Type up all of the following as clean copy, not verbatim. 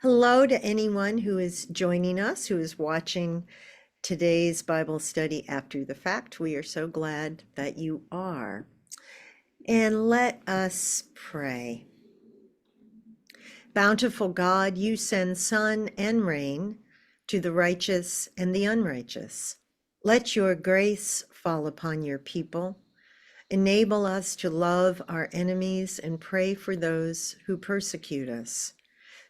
Hello to anyone who is joining us, who is watching today's Bible study after the fact. We are so glad that you are. And let us pray. Bountiful God, you send sun and rain to the righteous and the unrighteous. Let your grace fall upon your people. Enable us to love our enemies and pray for those who persecute us,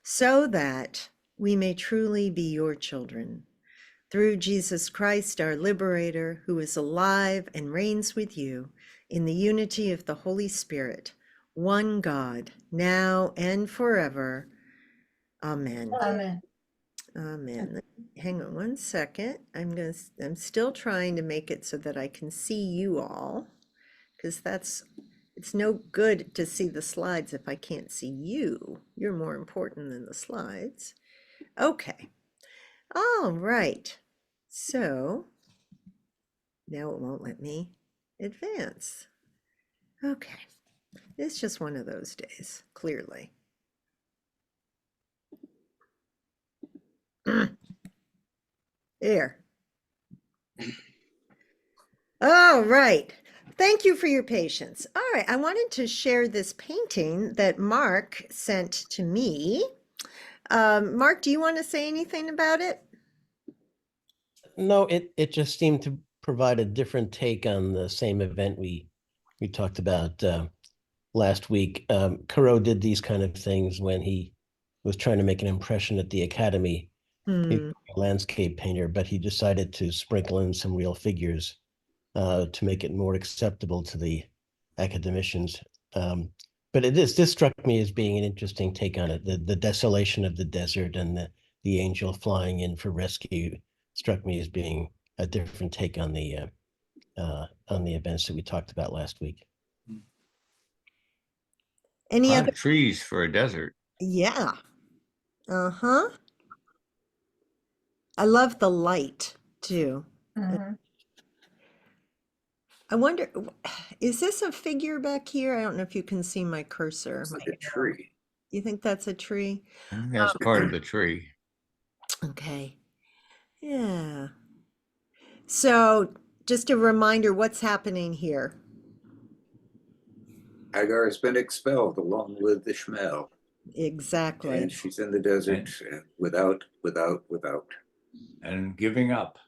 so that we may truly be your children. Through Jesus Christ, our liberator, who is alive and reigns with you in the unity of the Holy Spirit, one God, now and forever. Amen. Amen. Amen. Hang on one second. I'm still trying to make it so that I can see you all, because it's no good to see the slides if I can't see you. You're more important than the slides. Okay. All right. So now it won't let me advance. Okay. It's just one of those days, clearly. There. All right. Thank you for your patience. All right. I wanted to share this painting that Mark sent to me. Mark, do you want to say anything about it? No, it just seemed to provide a different take on the same event we talked about last week. Corot did these kind of things when he was trying to make an impression at the Academy. He was a landscape painter, but he decided to sprinkle in some real figures to make it more acceptable to the academicians. But this struck me as being an interesting take on it. The desolation of the desert and the angel flying in for rescue struck me as being a different take on the events that we talked about last week. Any other trees for a desert? Yeah. Uh-huh. I love the light too. I wonder, is this a figure back here? I don't know if you can see my cursor. It's like a tree. You think that's a tree? I think that's part of the tree. Okay. Yeah. So just a reminder, what's happening here? Hagar has been expelled along with Ishmael. Exactly. And she's in the desert without. And giving up.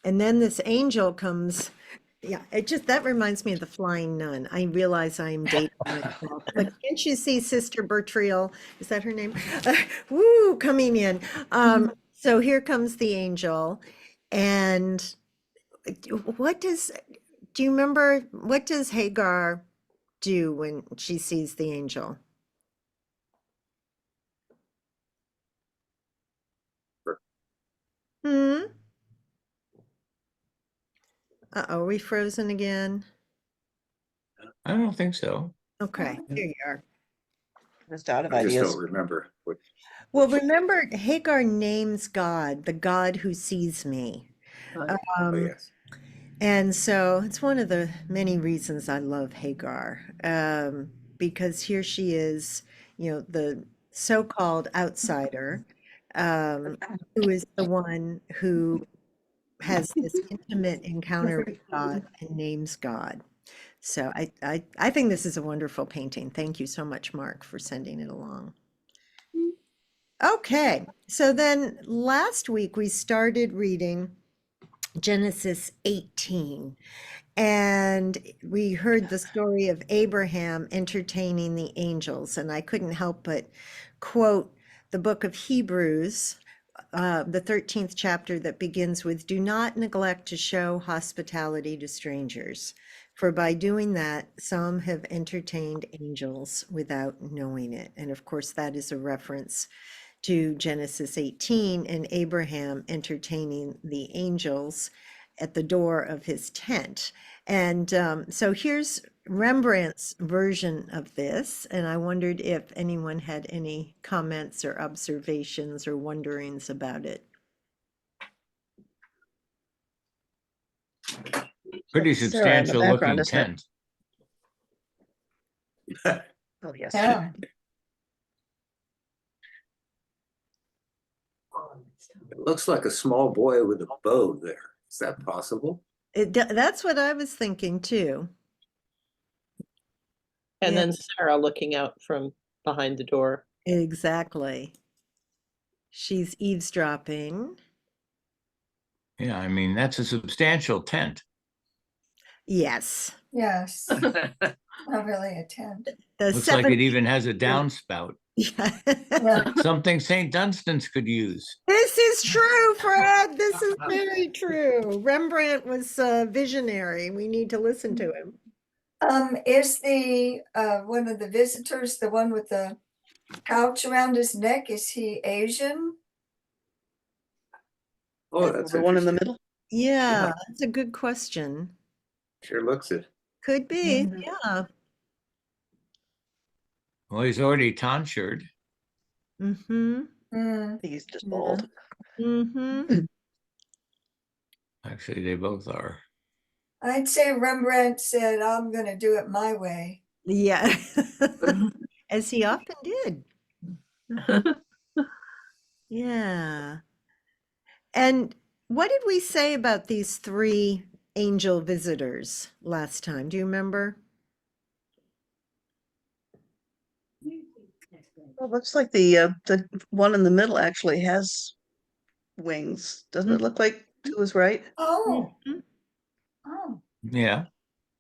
And then this angel comes. Yeah, that reminds me of the Flying Nun. I realize I'm dating myself, but can't you see Sister Bertriel? Is that her name? Woo, coming in. So here comes the angel, and do you remember, what does Hagar do when she sees the angel? Uh-oh, are we frozen again? I don't think so. Okay, here you are. Just out of I just ideas. don't remember. Well, remember, Hagar names God, the God who sees me. Oh, yes. And so it's one of the many reasons I love Hagar, because here she is, the so-called outsider, who is the one who has this intimate encounter with God and names God. So I think this is a wonderful painting. Thank you so much, Mark, for sending it along. Okay, so then last week we started reading Genesis 18, and we heard the story of Abraham entertaining the angels, and I couldn't help but quote the book of Hebrews, the 13th chapter, that begins with, "Do not neglect to show hospitality to strangers, for by doing that, some have entertained angels without knowing it." And of course, that is a reference to Genesis 18 and Abraham entertaining the angels at the door of his tent. And so here's Rembrandt's version of this, and I wondered if anyone had any comments or observations or wonderings about it. Pretty substantial looking isn't it? tent. Oh, yes. Yeah. It looks like a small boy with a bow there. Is that possible? That's what I was thinking too. And Yeah. then Sarah looking out from behind the door. Exactly. She's eavesdropping. Yeah, I mean, that's a substantial tent. Yes. Yes, not really a tent. The Looks like it 70 even has a downspout. Yeah. Yeah. Something St. Dunstan's could use. This is true, Fred. This is very true. Rembrandt was visionary. We need to listen to him. Is the one of the visitors, the one with the pouch around his neck, is he Asian? Oh, that's The one in the interesting. middle? Yeah, that's a good question. Sure looks it. Could be. Mhm. Yeah. Well, he's already tonsured. Mm-hmm. Mm, He's just Yeah. bald. Mm-hmm. Actually, they both are. I'd say Rembrandt said, I'm gonna do it my way. Yeah. As he often did. Yeah. And what did we say about these three angel visitors last time? Do you remember? Well, looks like the one in the middle actually has wings. Doesn't it look like to his right? Oh, Mhm. oh, Yeah.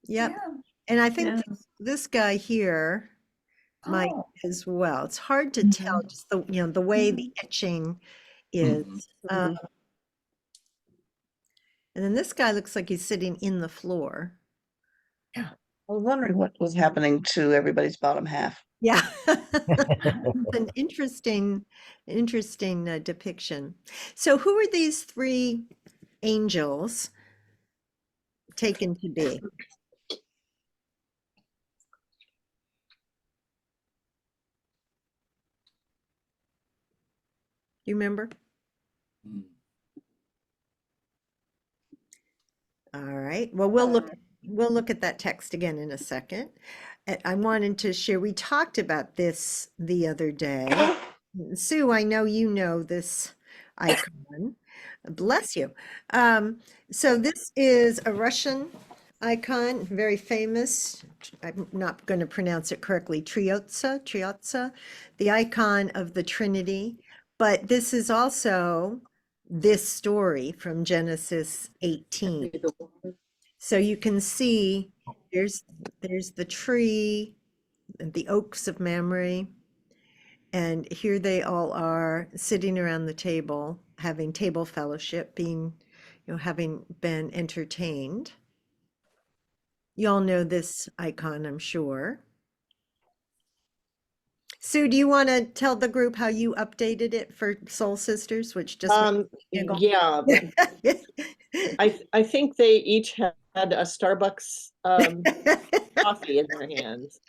Yep. yeah. And I think Yeah. this guy here might Oh. as well. It's hard to tell just the way the etching is. Mhm. And then this guy looks like he's sitting in the floor. I was wondering what was happening to everybody's bottom half. Yeah. It's an interesting depiction. So who are these three angels taken to be? You remember? All right. Well, we'll look at that text again in a second. I wanted to share, we talked about this the other day. Sue, I know you know this icon. Bless you. So this is a Russian icon, very famous. I'm not going to pronounce it correctly. Triotsa, the icon of the Trinity. But this is also this story from Genesis 18. So you can see there's the tree, and the oaks of Mamre, and here they all are sitting around the table, having table fellowship, being, having been entertained. You all know this icon, I'm sure. Sue, do you want to tell the group how you updated it for Soul Sisters, which just giggle? Yeah, I think they each had a Starbucks coffee in their hands.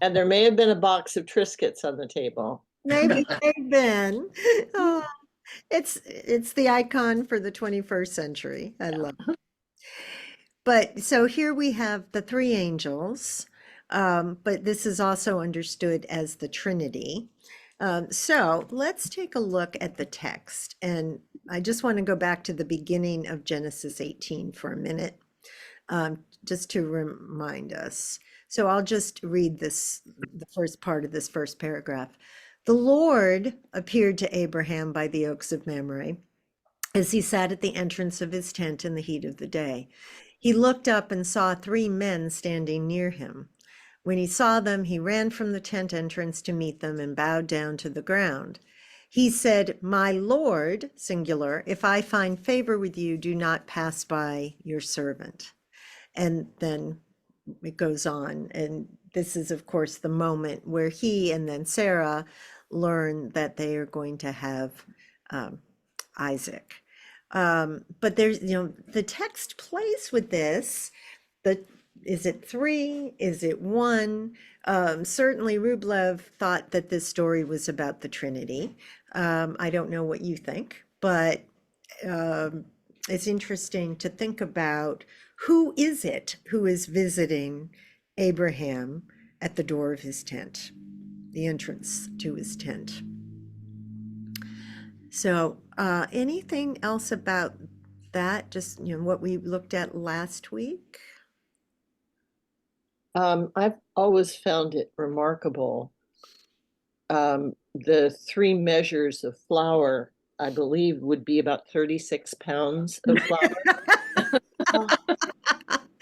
And there may have been a box of Triscuits on the table. Maybe they've been. Oh, it's the icon for the 21st century. I love it. But so here we have the three angels, but this is also understood as the Trinity. So let's take a look at the text. And I just want to go back to the beginning of Genesis 18 for a minute, just to remind us. So I'll just read this, the first part of this first paragraph. The Lord appeared to Abraham by the oaks of Mamre as he sat at the entrance of his tent in the heat of the day. He looked up and saw three men standing near him. When he saw them, he ran from the tent entrance to meet them and bowed down to the ground. He said, "My Lord," singular, "if I find favor with you, do not pass by your servant." And then it goes on. And this is, of course, the moment where he and then Sarah learn that they are going to have Isaac. But there's, the text plays with this. Is it three? Is it one? Certainly Rublev thought that this story was about the Trinity. I don't know what you think, but it's interesting to think about who is it who is visiting Abraham at the door of his tent, the entrance to his tent. So, anything else about that? Just, what we looked at last week? I've always found it remarkable. The 3 measures of flour, I believe, would be about 36 pounds of flour.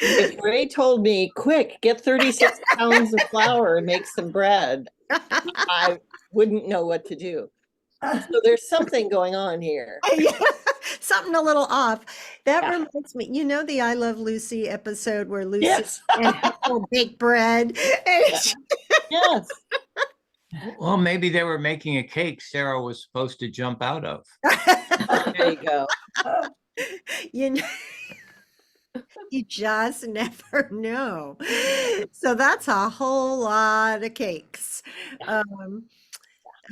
If Ray told me, quick, get 36 pounds of flour and make some bread, I wouldn't know what to do. So there's something going on here. Something a little off. That Yeah. reminds me, the I Love Lucy episode where Lucy Yes. and Ethel bake bread. Yes. Yes. Well, maybe they were making a cake Sarah was supposed to jump out of. There you go. You know, you just never know. So that's a whole lot of cakes.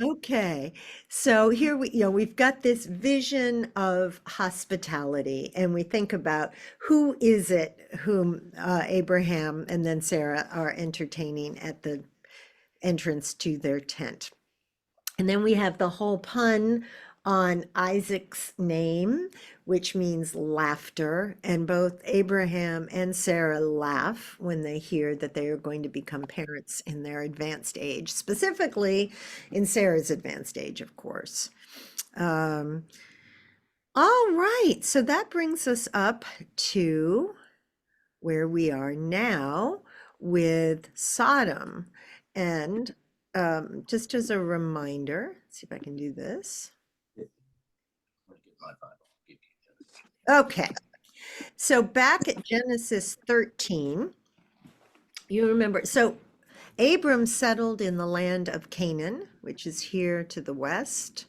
Okay, so here we've got this vision of hospitality, and we think about who is it whom Abraham and then Sarah are entertaining at the entrance to their tent. And then we have the whole pun on Isaac's name, which means laughter. And both Abraham and Sarah laugh when they hear that they are going to become parents in their advanced age, specifically in Sarah's advanced age, of course. All right, so that brings us up to where we are now with Sodom. And just as a reminder, see if I can do this. Okay, so back at Genesis 13, you remember, so Abram settled in the land of Canaan, which is here to the west,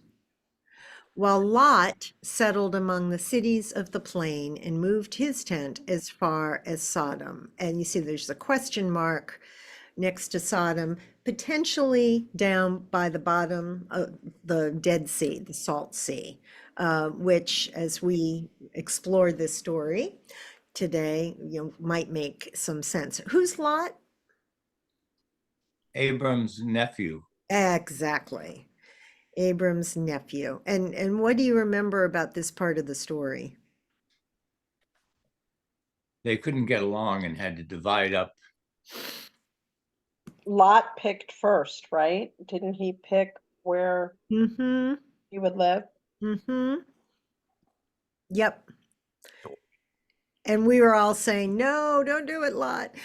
while Lot settled among the cities of the plain and moved his tent as far as Sodom. And you see there's a question mark next to Sodom, potentially down by the bottom of the Dead Sea, the Salt Sea, which, as we explore this story today, might make some sense. Who's Lot? Abram's nephew. Exactly. Abram's nephew. And what do you remember about this part of the story? They couldn't get along and had to divide up. Lot picked first, right? Didn't he pick where Mm-hmm. he would live? Mm-hmm. Yep. And we were all saying, no, don't do it, Lot.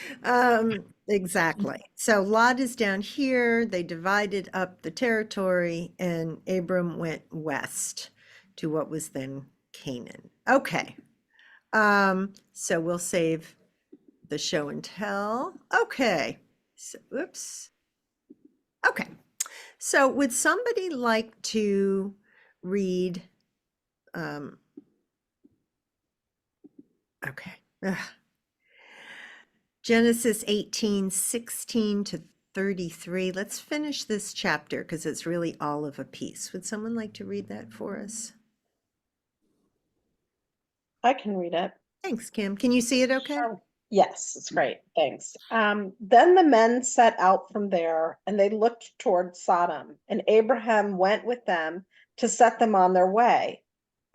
Exactly. So Lot is down here. They divided up the territory, and Abram went west to what was then Canaan. Okay. So we'll save the show and tell. Okay. So, oops. Okay. So would somebody like to read? Okay. Ugh. Genesis 18:16 to 33. Let's finish this chapter because it's really all of a piece. Would someone like to read that for us? I can read it. Thanks, Kim. Can you see it okay? Sure. Yes, it's great. Thanks. Then the men set out from there, and they looked toward Sodom, and Abraham went with them to set them on their way.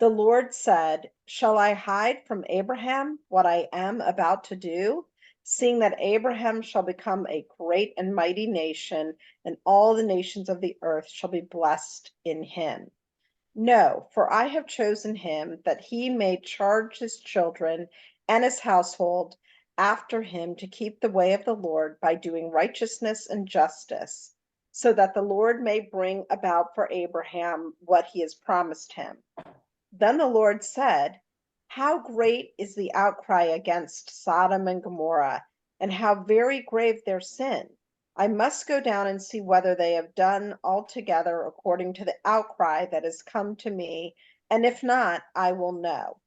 The Lord said, "Shall I hide from Abraham what I am about to do? Seeing that Abraham shall become a great and mighty nation, and all the nations of the earth shall be blessed in him. No, for I have chosen him that he may charge his children and his household after him to keep the way of the Lord by doing righteousness and justice, so that the Lord may bring about for Abraham what he has promised him." Then the Lord said, "How great is the outcry against Sodom and Gomorrah, and how very grave their sin! I must go down and see whether they have done altogether according to the outcry that has come to me, and if not, I will know."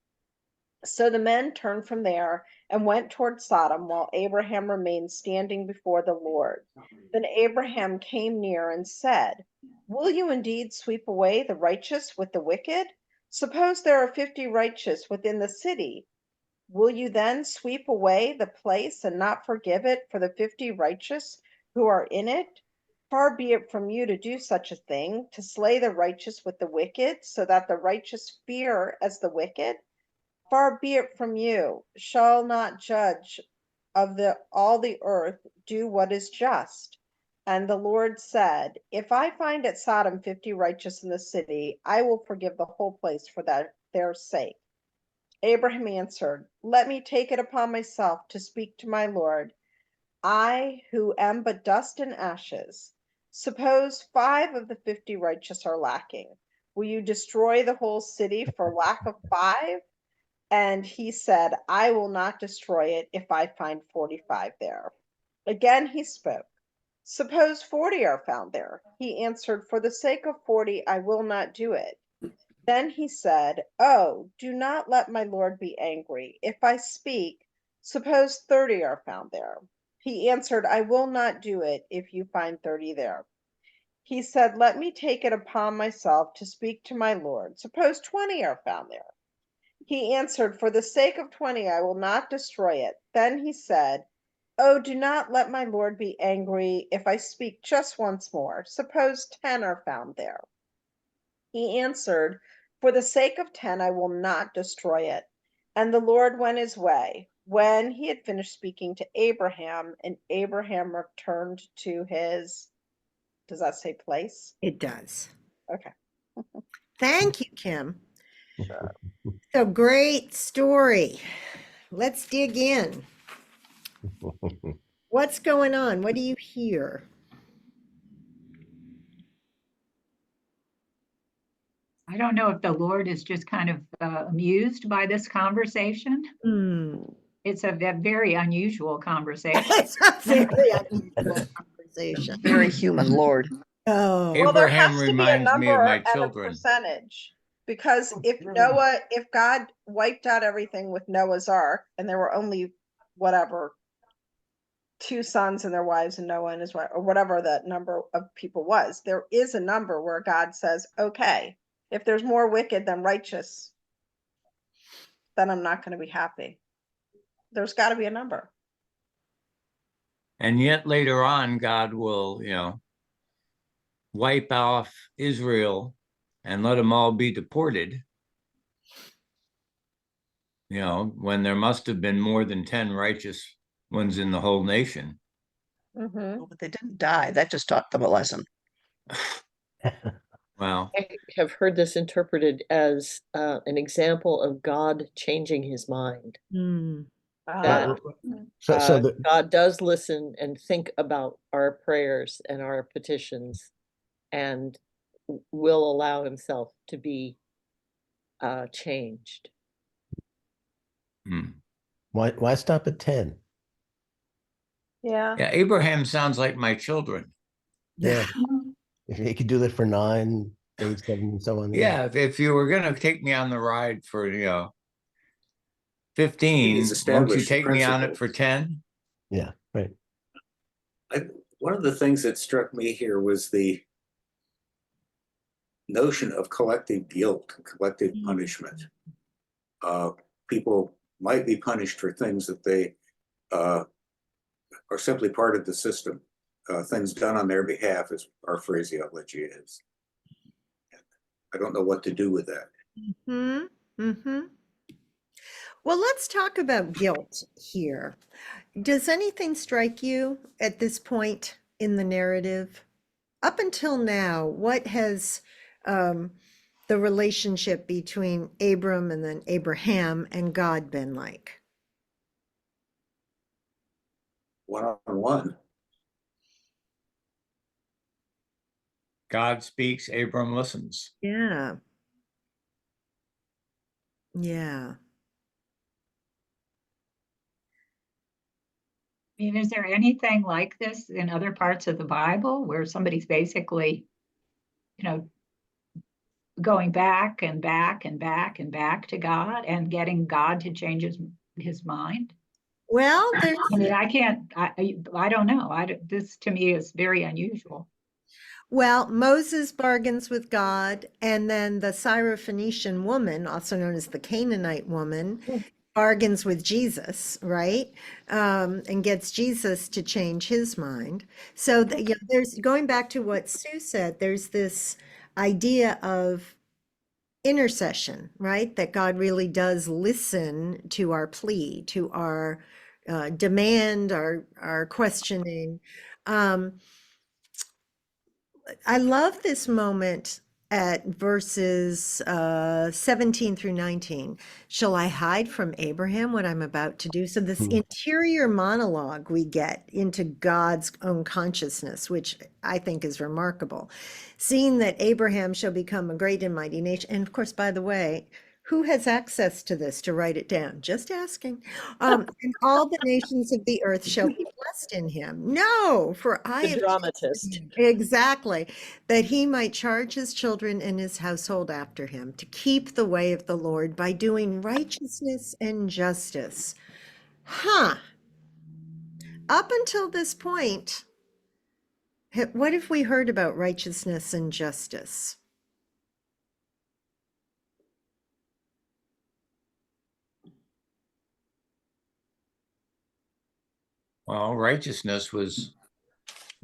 So the men turned from there and went toward Sodom, while Abraham remained standing before the Lord. Then Abraham came near and said, "Will you indeed sweep away the righteous with the wicked? Suppose there are 50 righteous within the city. Will you then sweep away the place and not forgive it for the 50 righteous who are in it? Far be it from you to do such a thing, to slay the righteous with the wicked, so that the righteous fear as the wicked. Far be it from you. Shall not judge of all the earth do what is just. And the Lord said, if I find at Sodom 50 righteous in the city, I will forgive the whole place for their sake. Abraham answered, let me take it upon myself to speak to my Lord, I who am but dust and ashes. Suppose 5 of the 50 righteous are lacking. Will you destroy the whole city for lack of 5? And he said, I will not destroy it if I find 45 there. Again he spoke. Suppose 40 are found there. He answered, for the sake of 40, I will not do it. Then he said, oh, do not let my Lord be angry. If I speak, suppose 30 are found there. He answered, I will not do it if you find 30 there. He said, let me take it upon myself to speak to my Lord. Suppose 20 are found there. He answered, for the sake of 20, I will not destroy it. Then he said, oh, do not let my Lord be angry if I speak just once more. Suppose 10 are found there. He answered, for the sake of 10, I will not destroy it. And the Lord went his way. When he had finished speaking to Abraham, and Abraham returned to his, does that say place? It does. Okay. Thank you, Kim. So great story. Let's dig in. What's going on? What do you hear? I don't know if the Lord is just kind of amused by this conversation. Hmm. It's a very unusual conversation. It's a very unusual conversation. Very human Lord. Oh, Well, there Abraham has to be a reminds me of number my and a children. percentage. Because if God wiped out everything with Noah's Ark, and there were only whatever 2 sons and their wives and Noah and his wife, or whatever the number of people was, there is a number where God says, okay, if there's more wicked than righteous, then I'm not going to be happy. There's got to be a number. And yet later on, God will, wipe off Israel and let them all be deported. When there must have been more than 10 righteous ones in the whole nation. Mm-hmm. Oh, but they didn't die. That just taught them a lesson. Wow. I have heard this interpreted as an example of God changing his mind. hmm. That God does listen and think about our prayers and our petitions and will allow himself to be changed. Hmm. Why stop at 10? Yeah. Yeah, Abraham sounds like my children. Yeah. If you could do that for 9, 8, 7, and so on. Yeah, if you were going to take me on the ride for, 15, He's won't you established take me on it principles. for 10? Yeah, right. One of the things that struck me here was the notion of collective guilt, collective punishment. People might be punished for things that they are simply part of the system. Things done on their behalf, as our phraseology is. I don't know what to do with that. Mm-hmm. Well, let's talk about guilt here. Does anything strike you at this point in the narrative? Up until now, what has the relationship between Abram and then Abraham and God been like? One-on-one. God speaks, Abram listens. Yeah. Yeah. I mean, is there anything like this in other parts of the Bible where somebody's basically, going back and back and back and back to God and getting God to change his mind? Well, there's I mean, I don't know. This to me is very unusual. Moses bargains with God, and then the Syrophoenician woman, also known as the Canaanite woman, bargains with Jesus, right? And gets Jesus to change his mind. So yeah, there's going back to what Sue said, there's this idea of intercession, right? That God really does listen to our plea, to our demand, our questioning. Um, I love this moment at verses 17 through 19. Shall I hide from Abraham what I'm about to do? So, this Hmm. interior monologue we get into God's own consciousness, which I think is remarkable. Seeing that Abraham shall become a great and mighty nation. And of course, by the way, who has access to this to write it down? Just asking. And all the nations of the earth shall be blessed in him. No, for I The have dramatist. exactly, that he might charge his children and his household after him to keep the way of the Lord by doing righteousness and justice. Huh. Up until this point, what have we heard about righteousness and justice? Well, righteousness was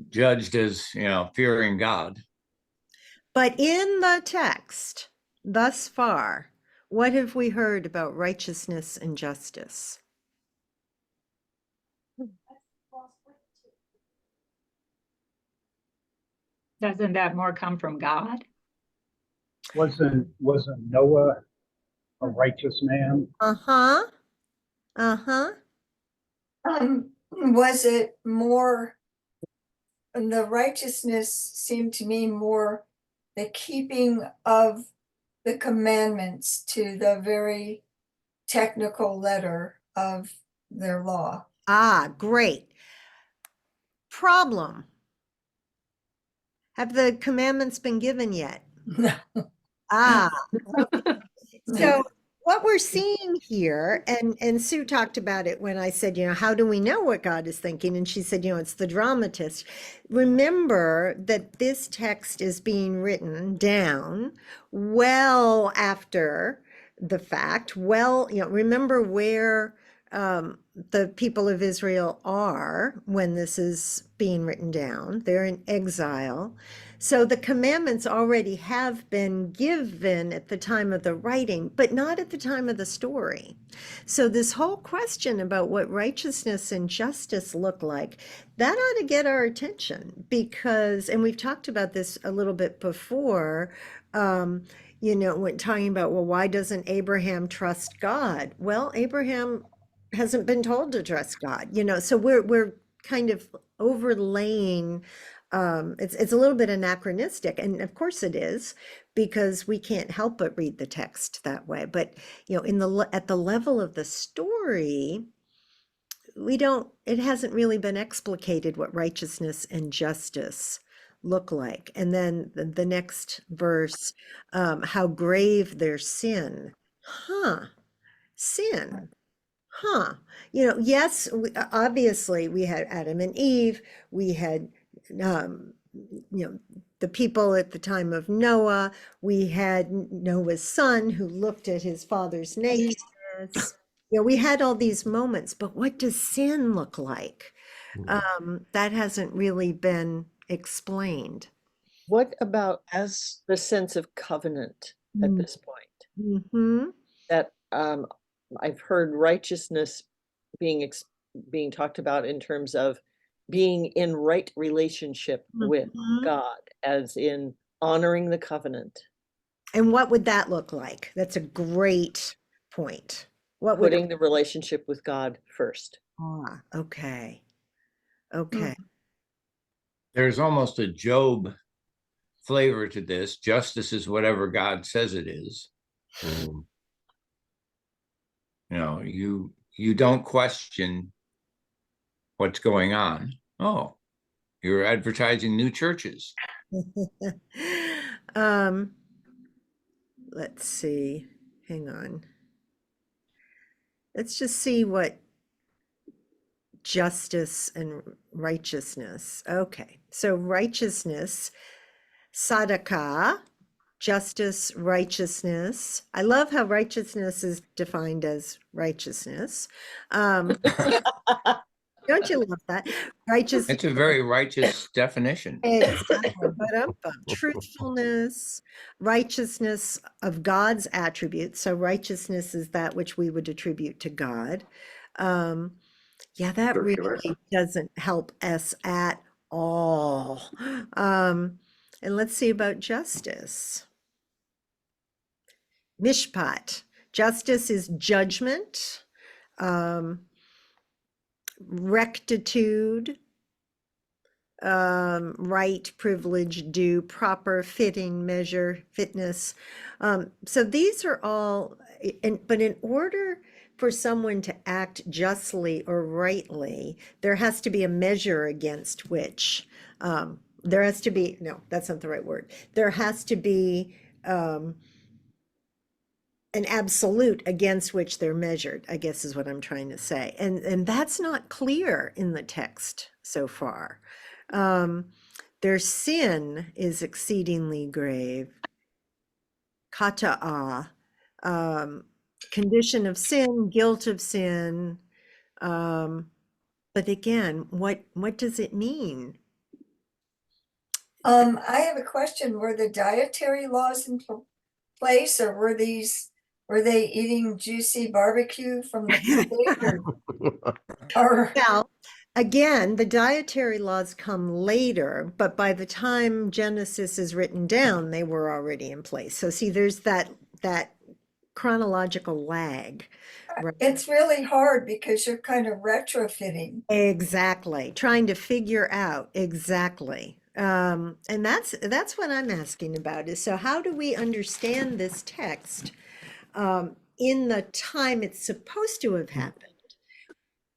judged as, fearing God. But in the text, thus far, what have we heard about righteousness and justice? Doesn't that more come from God? Wasn't Noah a righteous man? Uh-huh. Uh-huh. Was it more, and the righteousness seemed to me more the keeping of the commandments to the very technical letter of their law. Ah, great. Problem. Have the commandments been given yet? Ah, so what we're seeing here, and Sue talked about it when I said, how do we know what God is thinking? And she said, it's the dramatist. Remember that this text is being written down well after the fact. Well, remember where the people of Israel are when this is being written down. They're in exile. So the commandments already have been given at the time of the writing, but not at the time of the story. So this whole question about what righteousness and justice look like, that ought to get our attention because, and we've talked about this a little bit before, when talking about, well, why doesn't Abraham trust God? Well, Abraham hasn't been told to trust God, so we're kind of overlaying it's a little bit anachronistic, and of course it is, because we can't help but read the text that way. But at the level of the story, it hasn't really been explicated what righteousness and justice look like. And then the next verse, how grave their sin. Huh, sin. Huh. Yes, obviously we had Adam and Eve, we had um, the people at the time of Noah, we had Noah's son who looked at his father's nakedness. We had all these moments, but what does sin look like? That hasn't really been explained. What about As the sense of covenant at this point? Mm-hmm. That I've heard righteousness being talked about in terms of being in right relationship with Mhm. God, as in honoring the covenant, And what would that look like? That's a great point. What would, putting the relationship with God first. okay. Okay. There's almost a Job flavor to this. Justice is whatever God says it is. You don't question what's going on. Oh, you're advertising new churches. Um, let's see. Hang on. Let's just see what justice and righteousness. Okay. So righteousness, sadaka, justice, righteousness. I love how righteousness is defined as righteousness. Don't you love that? Righteousness. It's a very righteous definition. Exactly. Truthfulness, righteousness of God's attributes. So righteousness is that which we would attribute to God. Yeah, that Circular. really doesn't help us at all. And let's see about justice. Mishpat. Justice is judgment, rectitude, right, privilege, due, proper, fitting, measure, fitness. So these are all, but in order for someone to act justly or rightly, there has to be a measure against which, there has to be, no, that's not the right word. There has to be an absolute against which they're measured, I guess is what I'm trying to say. And that's not clear in the text so far. Their sin is exceedingly grave. Kata'ah, condition of sin, guilt of sin. But again, what does it mean? I have a question. Were the dietary laws in place, or were they eating juicy barbecue from the pig, or Well, again, the dietary laws come later, but by the time Genesis is written down, they were already in place. So see, there's that chronological lag. Right? it's really hard because you're kind of retrofitting. Exactly. Trying to figure out exactly. And that's what I'm asking about is, so how do we understand this text in the time it's supposed to have happened,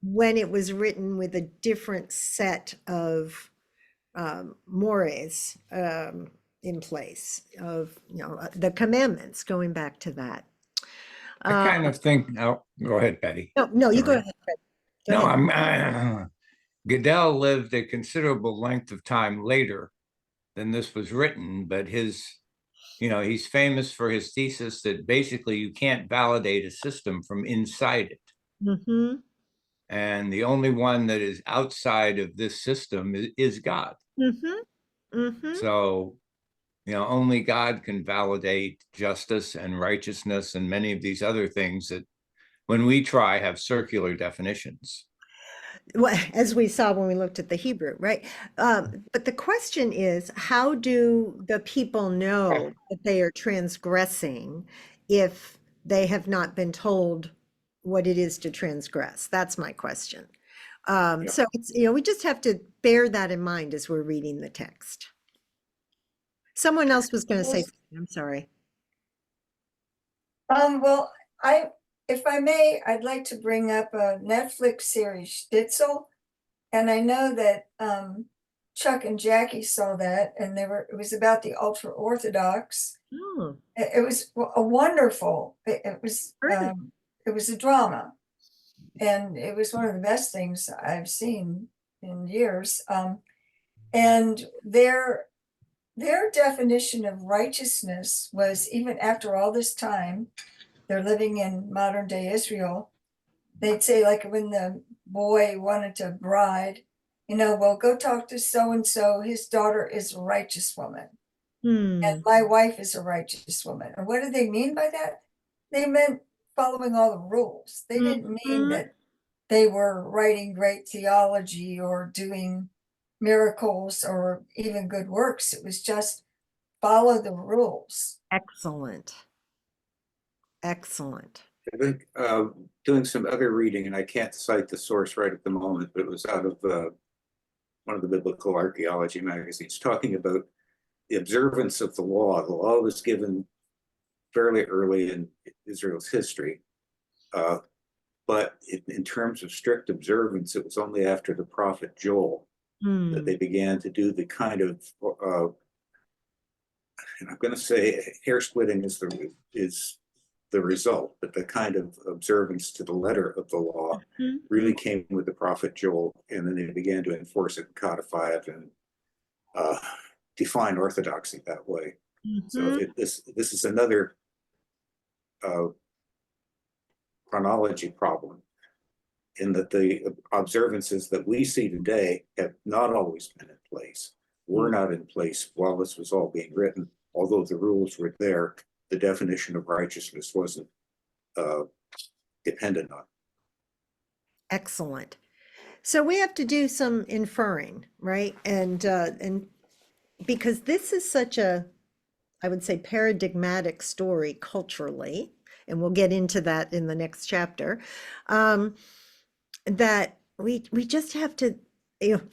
when it was written with a different set of mores in place of, the commandments, going back to that. I kind of think, oh, go ahead, Betty. No, you go Sorry. ahead. Fred. Go No, ahead. Goodell lived a considerable length of time later than this was written, but he's famous for his thesis that basically you can't validate a system from inside it. Mm-hmm. And the only one that is outside of this system is God. Mm-hmm. Mm-hmm. So, only God can validate justice and righteousness and many of these other things that, when we try, have circular definitions. Well, as we saw when we looked at the Hebrew, right? But the question is, how do the people know that they are transgressing if they have not been told what it is to transgress? That's my question. So it's, we just have to bear that in mind as we're reading the text. Someone else was going to say something. I'm sorry. Well, if I may, I'd like to bring up a Netflix series, Stitzel. And I know that Chuck and Jackie saw that, and it was about the ultra Orthodox. Oh, It was a wonderful. It was a drama, and it was one of the best things I've seen in years. And their definition of righteousness was, even after all this time, they're living in modern day Israel. They'd say, like, when the boy wanted to bride, well, go talk to so and so. His daughter is a righteous woman. And my wife is a righteous woman. And what do they mean by that? They meant following all the rules. They didn't mean that they were writing great theology or doing miracles or even good works. It was just follow the rules. excellent. Excellent. I think doing some other reading, and I can't cite the source right at the moment, but it was out of one of the biblical archaeology magazines, talking about the observance of the law. The law was given fairly early in Israel's history, but in terms of strict observance, it was only after the prophet Joel that they began to do the kind of, and I'm going to say hair splitting is the result, but the kind of observance to the letter of the law really came with the prophet Joel, and then they began to enforce it, codify it, and define orthodoxy that way. So Mhm. this is another chronology problem, in that the observances that we see today have not always been in place, were not in place while this was all being written. Although the rules were there, the definition of righteousness wasn't dependent on. Excellent. So we have to do some inferring, right? And because this is such a, I would say, paradigmatic story culturally, and we'll get into that in the next chapter, that we just have to,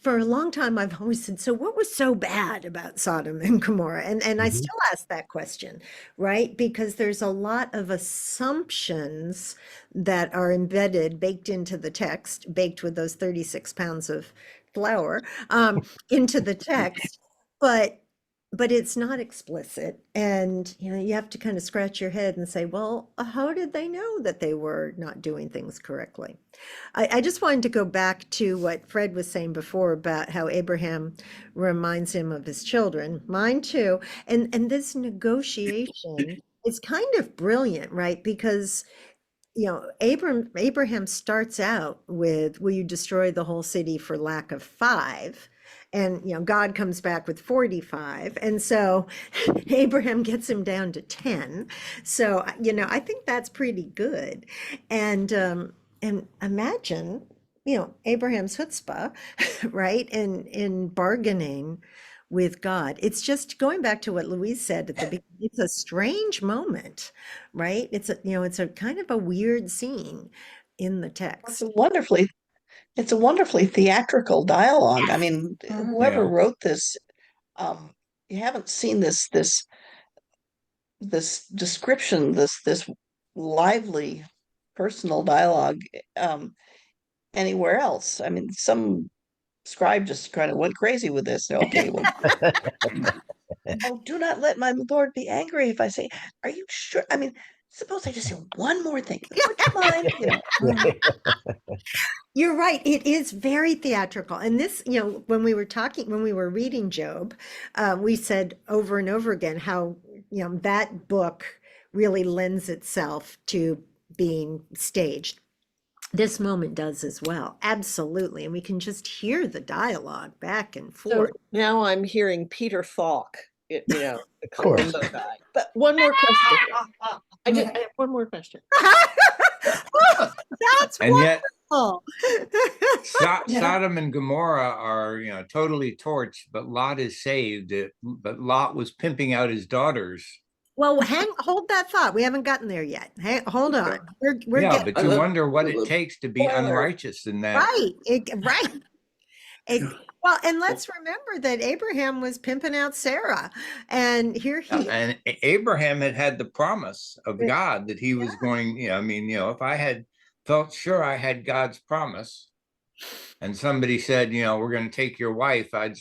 for a long time I've always said, so what was so bad about Sodom and Gomorrah? And I Mhm. still ask that question, right? Because there's a lot of assumptions that are embedded, baked into the text, baked with those 36 pounds of flour, into the text, but it's not explicit. And you have to kind of scratch your head and say, well, how did they know that they were not doing things correctly? I just wanted to go back to what Fred was saying before about how Abraham reminds him of his children, mine too. And this negotiation is kind of brilliant, right? Because Abraham starts out with, will you destroy the whole city for lack of 5? And God comes back with 45. And so Abraham gets him down to 10. So I think that's pretty good. And imagine Abraham's chutzpah, right? In bargaining with God. It's just going back to what Louise said at the beginning. It's a strange moment, right? It's a kind of a weird scene in the It's text. a wonderfully theatrical dialogue. I mean, whoever Yeah. wrote this, you haven't seen this description, this lively personal dialogue anywhere else. I mean, some scribe just kind of went crazy with this. Okay, well, oh, do not let my lord be angry if I say, are you sure? I mean, suppose I just say one more thing. Would you mind? You're right. It is very theatrical. And this, when we were reading Job, we said over and over again how, that book really lends itself to being staged. This moment does as well. Absolutely. And we can just hear the dialogue back and So forth. now I'm hearing Peter Falk, the course. Columbo guy. But one more question. I have one more question. That's And yet wonderful. Sodom and Gomorrah are, totally torched, but Lot is saved. But Lot was pimping out his daughters. Well, hold that thought. We haven't gotten there yet. Hold on. We're Yeah, getting but you wonder what it takes to be Spoiler. unrighteous in that. right. Right. Well, and let's remember that Abraham was pimping out Sarah, and here he. And Abraham had the promise of Yeah. God that he was going, if I had felt sure I had God's promise and somebody said, we're going to take your wife, I'd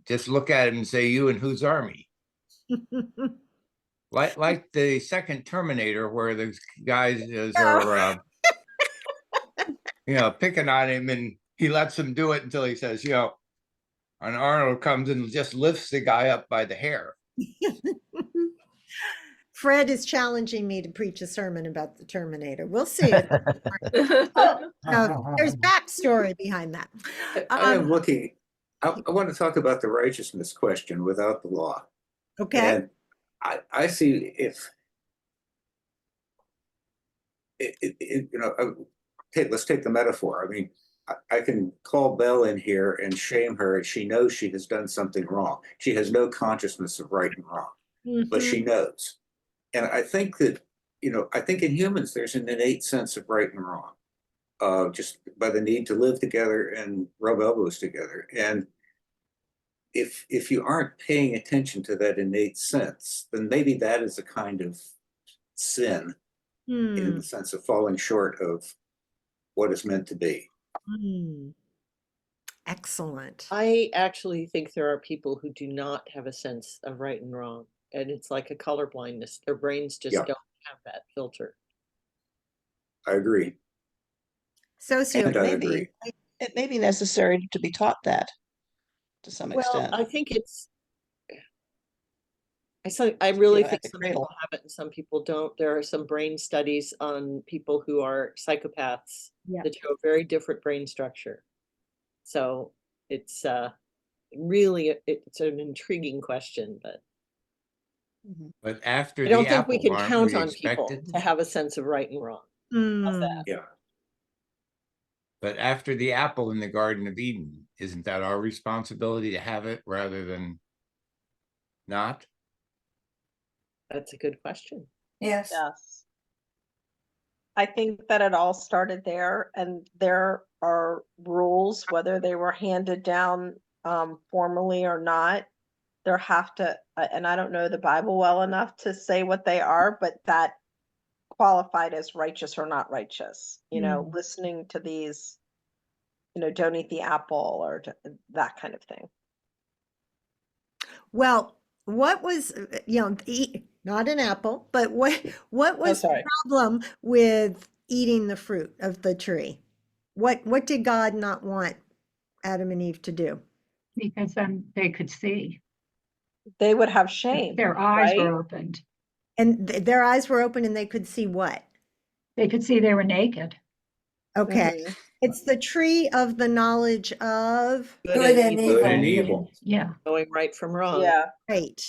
just look at him and say, you and whose army? Like the second Terminator, where the guys are, picking on him, and he lets them do it until he says, and Arnold comes and just lifts the guy up by the hair. Fred is challenging me to preach a sermon about the Terminator. We'll see. There's backstory behind that. I am looking, I want to talk about the righteousness question without the law. Okay. And I see if, let's take the metaphor. I mean, I can call Belle in here and shame her, and she knows she has done something wrong. She has no consciousness of right and wrong, but she knows. And I think that, I think in humans, there's an innate sense of right and wrong, just by the need to live together and rub elbows together. And if you aren't paying attention to that innate sense, then maybe that is a kind of sin in the sense of falling short of what is meant to be. Excellent. I actually think there are people who do not have a sense of right and wrong. And it's like a color blindness. Their brains just don't have that filter. I agree. Sociopath. agree. It may be necessary to be taught that to some Well, extent. I think it's I really know, think at the some people cradle. have it and some people don't. There are some brain studies on people who are psychopaths Yeah. that show a very different brain structure. So it's really, it's an intriguing question, but But after I the don't think we apple, can aren't count we on people expected? to have a sense of right and wrong. Hmm. Yeah. But after the apple in the Garden of Eden, isn't that our responsibility to have it rather than not? That's a good question. Yes. Yes. I think that it all started there, and there are rules, whether they were handed down formally or not. There have to, and I don't know the Bible well enough to say what they are, but that qualified as righteous or not righteous. You know, listening to these, don't eat the apple or that kind of thing. Well, what was, not an apple, but what was the sorry. problem with eating the fruit of the tree? What did God not want Adam and Eve to do? Because then they could see. They would have shame. Their eyes right? were opened. And their eyes were open and they could see what? They could see they were naked. Okay. Mhm. It's the tree of the knowledge of Good and Good and evil. evil. Yeah. Knowing right from wrong. Yeah. right.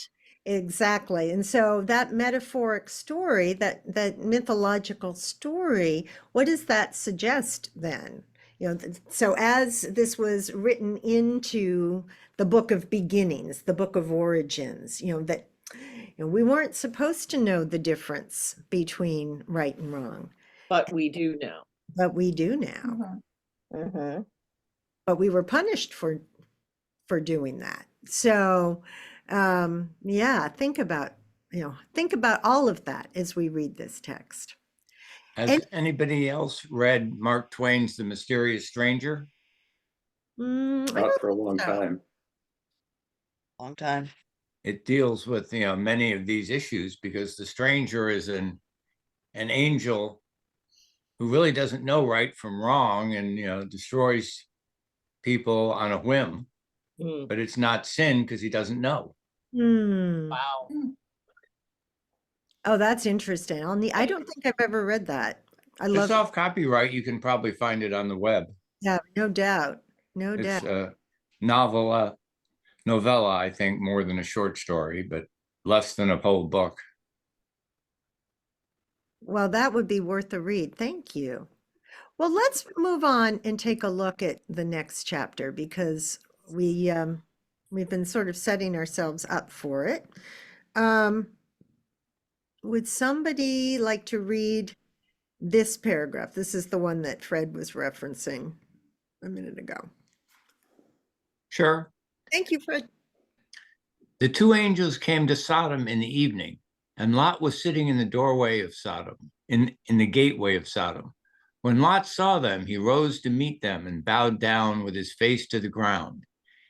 Exactly. And so that metaphoric story, that mythological story, what does that suggest then? So as this was written into the book of beginnings, the book of origins, that we weren't supposed to know the difference between right and wrong, But we do now. but we do now. Mhm. Mm-hmm. But we were punished for doing that. So yeah, think about all of that as we read this text. Has And- anybody else read Mark Twain's The Mysterious Stranger? I Not don't for a long think so. time. Long time. It deals with many of these issues because the stranger is an angel who really doesn't know right from wrong and destroys people on a whim, Mm. but it's not sin because he doesn't know. Wow. Oh, that's interesting. I don't think I've ever read that. I love Just off copyright, you can probably find it on the web. Yeah, no doubt. No It's doubt. a novella, I think, more than a short story, but less than a whole book. Well, that would be worth a read. Thank you. Well, let's move on and take a look at the next chapter because we've been sort of setting ourselves up for it. Would somebody like to read this paragraph? This is the one that Fred was referencing a minute ago. Sure. Thank you, Fred. The two angels came to Sodom in the evening, and Lot was sitting in the doorway of Sodom, in the gateway of Sodom. When Lot saw them, he rose to meet them and bowed down with his face to the ground.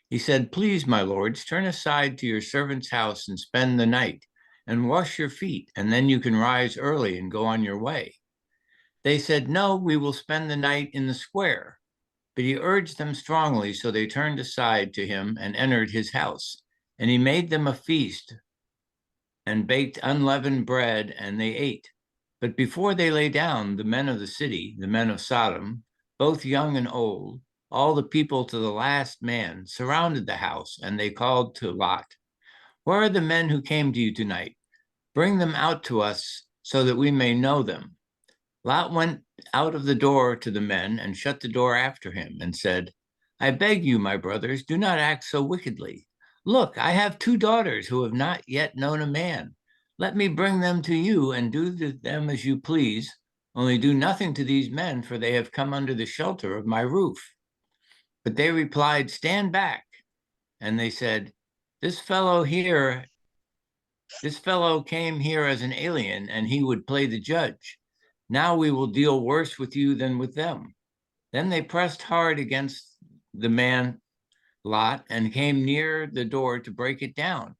He said, "Please, my lords, turn aside to your servant's house and spend the night, and wash your feet, and then you can rise early and go on your way." They said, "No, we will spend the night in the square." But he urged them strongly, so they turned aside to him and entered his house. And he made them a feast and baked unleavened bread, and they ate. But before they lay down, the men of the city, the men of Sodom, both young and old, all the people to the last man, surrounded the house, and they called to Lot, "Where are the men who came to you tonight? Bring them out to us so that we may know them." Lot went out of the door to the men and shut the door after him and said, "I beg you, my brothers, do not act so wickedly. Look, I have two daughters who have not yet known a man. Let me bring them to you and do to them as you please. Only do nothing to these men, for they have come under the shelter of my roof." But they replied, "Stand back." And they said, This fellow came here as an alien, and he would play the judge. Now we will deal worse with you than with them." Then they pressed hard against the man Lot and came near the door to break it down.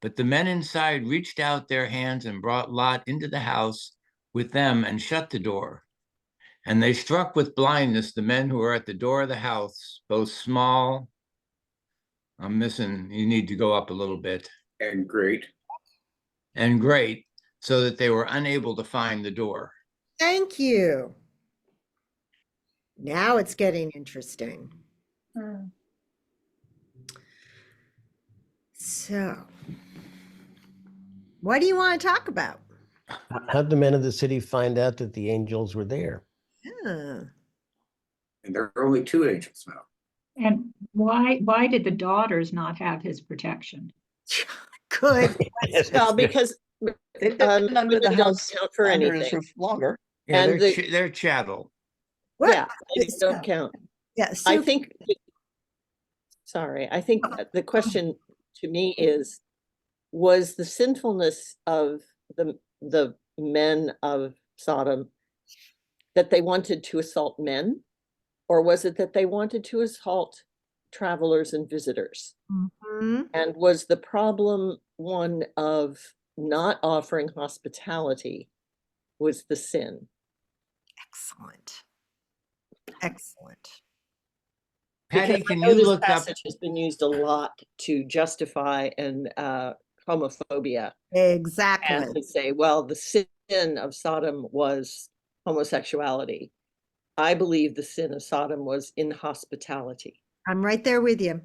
But the men inside reached out their hands and brought Lot into the house with them and shut the door. And they struck with blindness the men who were at the door of the house, both small. I'm missing, you need to go up a little bit. And great. and great, so that they were unable to find the door. Thank you. Now it's getting interesting. Hmm. So, what do you want to talk about? How'd the men of the city find out that the angels were there? Yeah. And there are only two angels now. And why did the daughters not have his protection? Good. Well, because They've been under the women don't house, count for under his anything. roof longer. Yeah, And they're chattel. What? Yeah, they don't count. Yeah, I Sue, think, sorry, I think the question to me is, was the sinfulness of the men of Sodom that they wanted to assault men? Or was it that they wanted to assault travelers and visitors? Mhm. And was the problem one of not offering hospitality was the sin? Excellent. Excellent. Because Patty, I can know you this look up? passage has been used a lot to justify and homophobia, Exactly. and to say, well, the sin of Sodom was homosexuality. I believe the sin of Sodom was inhospitality. I'm right there with you.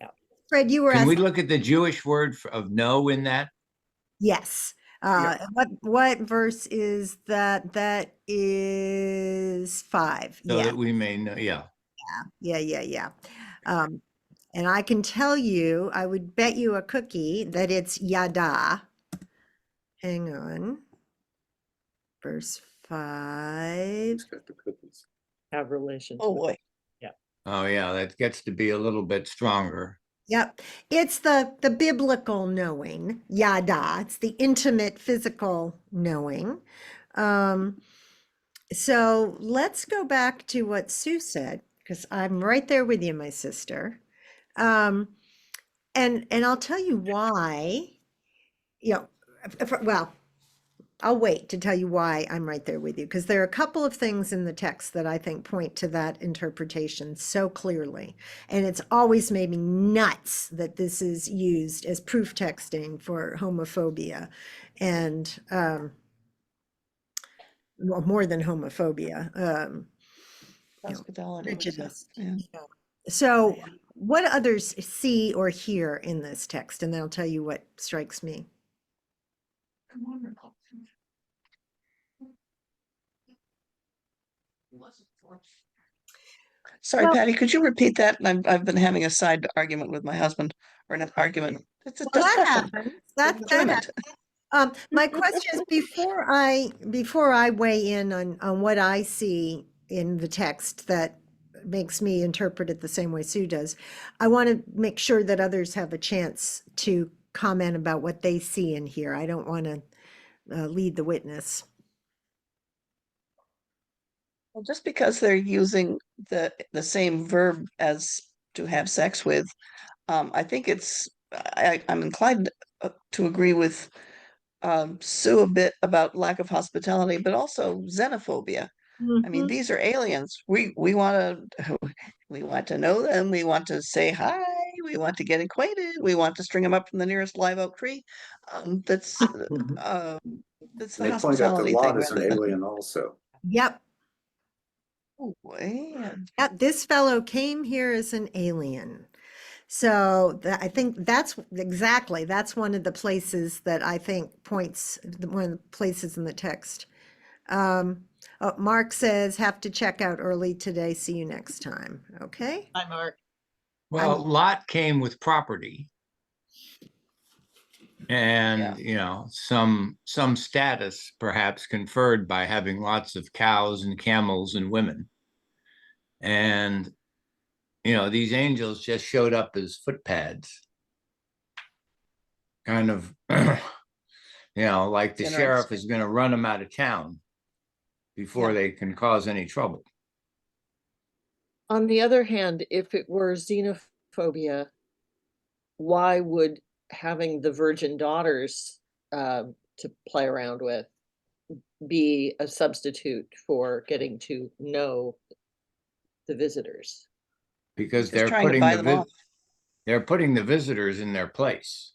Yeah. Fred, you were Can we asking, look at the Jewish word of no in that? yes. Yeah. What verse is that? That is 5. So Yeah. that we may know. Yeah. Yeah. And I can tell you, I would bet you a cookie that it's yada. Hang on. Verse 5. It's got the cookies. Have relations. Oh, with- boy. Oh, yeah. That gets to be a little bit stronger. Yep. It's the biblical knowing, yada. It's the intimate physical knowing. So let's go back to what Sue said, because I'm right there with you, my sister. And I'll tell you why, well, I'll wait to tell you why I'm right there with you, because there are a couple of things in the text that I think point to that interpretation so clearly. And it's always made me nuts that this is used as proof texting for homophobia and, well, more than homophobia, Hospitality. prejudice. Yeah. So what others see or hear in this text? And then I'll tell you what strikes me. Sorry, Well- Patty, could you repeat that? I've been having a side argument with my husband, or an argument. It's a Well, that discussion. happens. That Enjoyment. my question is before I weigh in on what I see in the text that makes me interpret it the same way Sue does, I want to make sure that others have a chance to comment about what they see in here. I don't want to lead the witness. Well, just because they're using the same verb as to have sex with, I think I'm inclined to agree with Sue a bit about lack of hospitality, but also xenophobia. I mean, Mhm. these are aliens. We want to we want to know them. We want to say hi. We want to get acquainted. We want to string them up from the nearest live oak tree. That's the They point out that hospitality Lot thing is an rather than. alien also. Yep. Oh, boy. Yep. This fellow came here as an alien. So I think that's one of the places that I think points, one of the places in the text. Mark says, have to check out early today. See you next time. Okay. Hi, Mark. Well, Lot came with property and, some status perhaps conferred by having lots of cows and camels and women. And, these angels just showed up as footpads. Kind of, like the Generates- sheriff is going to run them out of town before they can cause any trouble. On the other hand, if it were xenophobia, why would having the virgin daughters to play around with be a substitute for getting to know the visitors? Because Just they're trying to putting buy them off. they're putting the visitors in their place.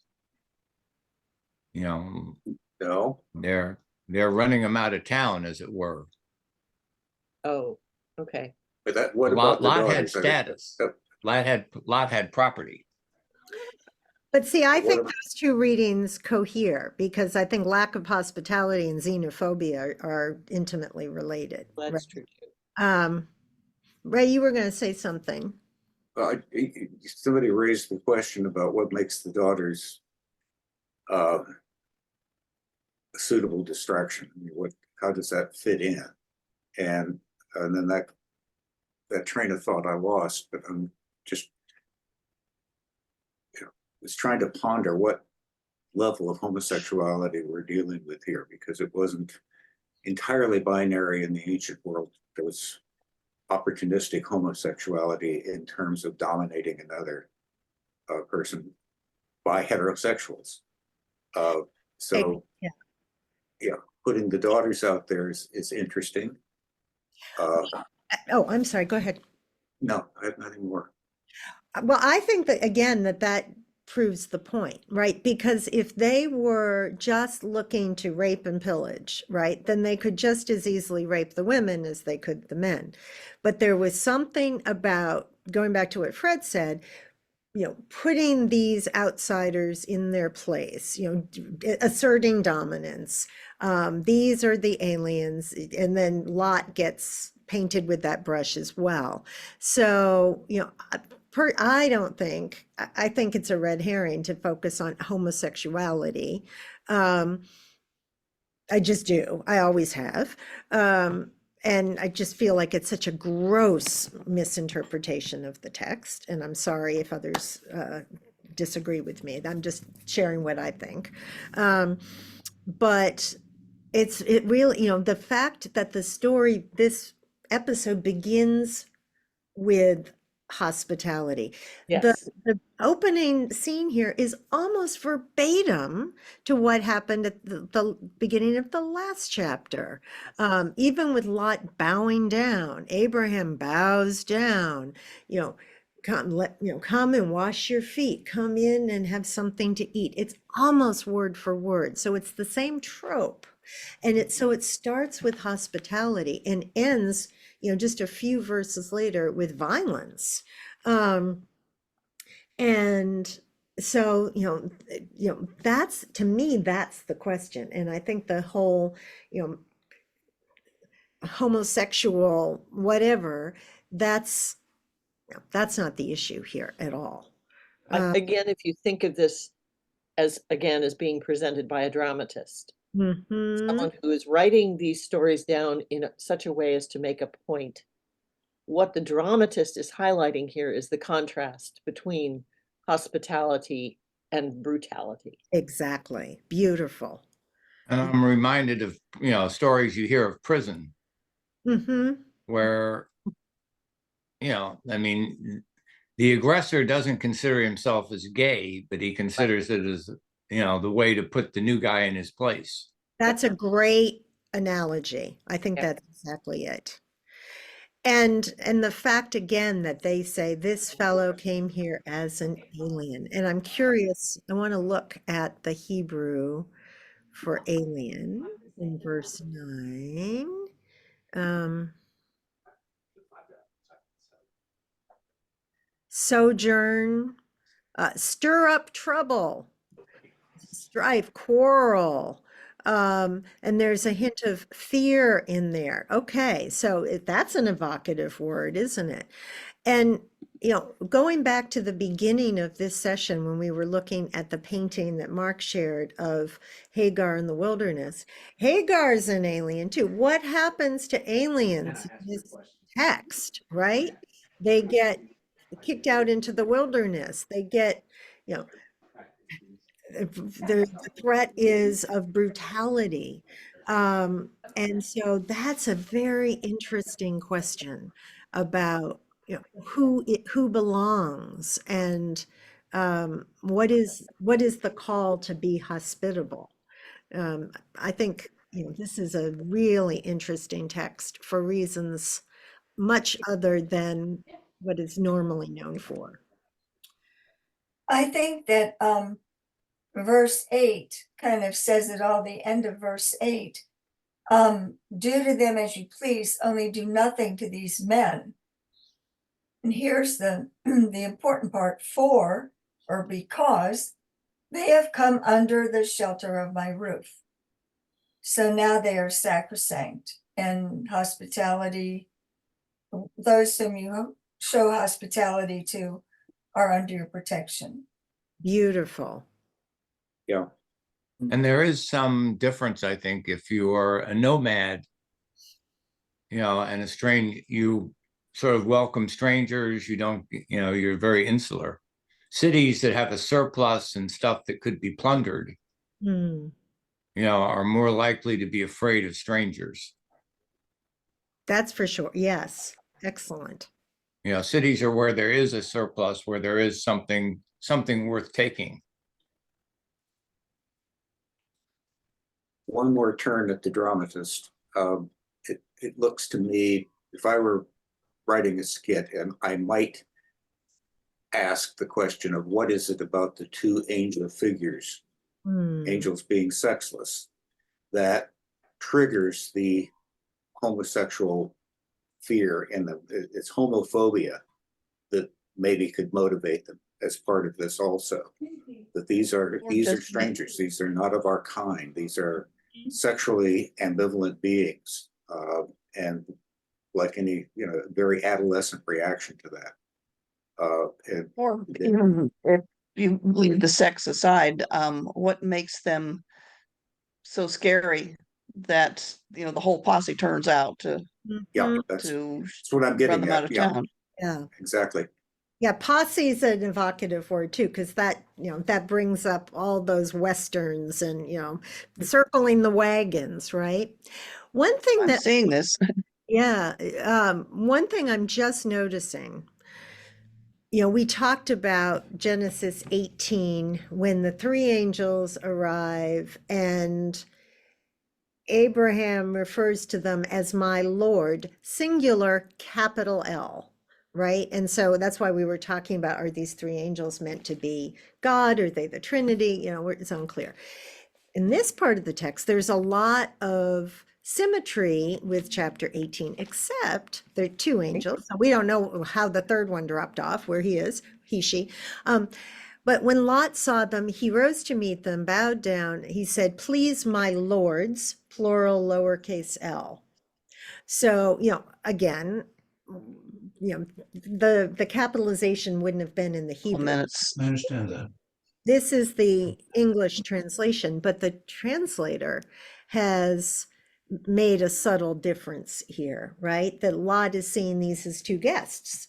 You know, No, they're running them out of town, as it were. Oh, okay. but that, what Lot, about the Lot had daughters? status. Lot had property. But see, I What think ab- those two readings cohere because I think lack of hospitality and xenophobia are intimately related. Right? That's true too. Ray, you were going to say something. Somebody raised the question about what makes the daughters a suitable distraction. I mean, how does that fit in? And then that train of thought I lost, but I'm just, was trying to ponder what level of homosexuality we're dealing with here, because it wasn't entirely binary in the ancient world. There was opportunistic homosexuality in terms of dominating another person by heterosexuals. So Yeah. yeah, putting the daughters out there is interesting. Oh, I'm sorry. Go ahead. No, I have nothing more. Well, I think that again, that proves the point, right? Because if they were just looking to rape and pillage, right, then they could just as easily rape the women as they could the men. But there was something about, going back to what Fred said, putting these outsiders in their place, asserting dominance. These are the aliens, and then Lot gets painted with that brush as well. So, I don't think, I think it's a red herring to focus on homosexuality. I just do. I always have. And I just feel like it's such a gross misinterpretation of the text. And I'm sorry if others disagree with me. I'm just sharing what I think. But it really, the fact that this episode begins with hospitality. Yes. The opening scene here is almost verbatim to what happened at the beginning of the last chapter. Even with Lot bowing down, Abraham bows down, come and wash your feet, come in and have something to eat. It's almost word for word. So it's the same trope. And it starts with hospitality and ends just a few verses later with violence. And so, that's, to me, that's the question. And I think the whole, homosexual, whatever, that's not the issue here at all. Again, if you think of this as being presented by a dramatist, someone who is writing these stories down in such a way as to make a point, what the dramatist is highlighting here is the contrast between hospitality and brutality. Exactly. Beautiful. And I'm reminded of, stories you hear of prison where, I mean, the aggressor doesn't consider himself as gay, but he considers it as, the way to put the new guy in his place. That's a great analogy. I think that's exactly it. And the fact again that they say this fellow came here as an alien. And I'm curious, I want to look at the Hebrew for alien in verse 9. Sojourn, stir up trouble, strife, quarrel. And there's a hint of fear in there. Okay, so that's an evocative word, isn't it? And, going back to the beginning of this session when we were looking at the painting that Mark shared of Hagar in the wilderness, Hagar's an alien too. What happens to aliens in this text, right? They get kicked out into the wilderness. They get, the threat is of brutality. And so that's a very interesting question about who belongs and what is the call to be hospitable. I think this is a really interesting text for reasons much other than what is normally known for. I think that verse 8 kind of says it all, the end of verse 8. Do to them as you please, only do nothing to these men. And here's the the important part, for or because they have come under the shelter of my roof. So now they are sacrosanct, and hospitality, those whom you show hospitality to are under your protection. Beautiful. Yeah. And there is some difference, I think, if you are a nomad, and a strange, you sort of welcome strangers, you don't, you're very insular. Cities that have a surplus and stuff that could be plundered, Hmm. are more likely to be afraid of strangers. That's for sure. Yes. Excellent. Cities are where there is a surplus, where there is something worth taking. One more turn at the dramatist. It looks to me, if I were writing a skit, and I might ask the question of what is it about the two angel figures, Hmm. angels being sexless, that triggers the homosexual fear and it's homophobia that maybe could motivate them as part of this also. That these are strangers, these are not of our kind, these are sexually ambivalent beings, and like any very adolescent reaction to that. Or if you leave the sex aside, what makes them so scary that the whole posse turns out Yeah, Mhm. that's to what I'm run getting them at. out of Yeah, town? Yeah. exactly. Yeah, posse is an evocative word too, because that, that brings up all those westerns and, circling the wagons, right? One thing I'm that, seeing this. yeah, one thing I'm just noticing, we talked about Genesis 18 when the three angels arrive and Abraham refers to them as my Lord, singular, capital L, right? And so that's why we were talking about, are these three angels meant to be God? Are they the Trinity? It's unclear. In this part of the text, there's a lot of symmetry with chapter 18, except there are two angels. So we don't know how the third one dropped off, where he is, she. But when Lot saw them, he rose to meet them, bowed down. He said, please, my lords, plural, lowercase l. So, again, the capitalization wouldn't have been in the Well, Hebrew. then it's I understand that. This is the English translation, but the translator has made a subtle difference here, right? That Lot is seeing these as two guests.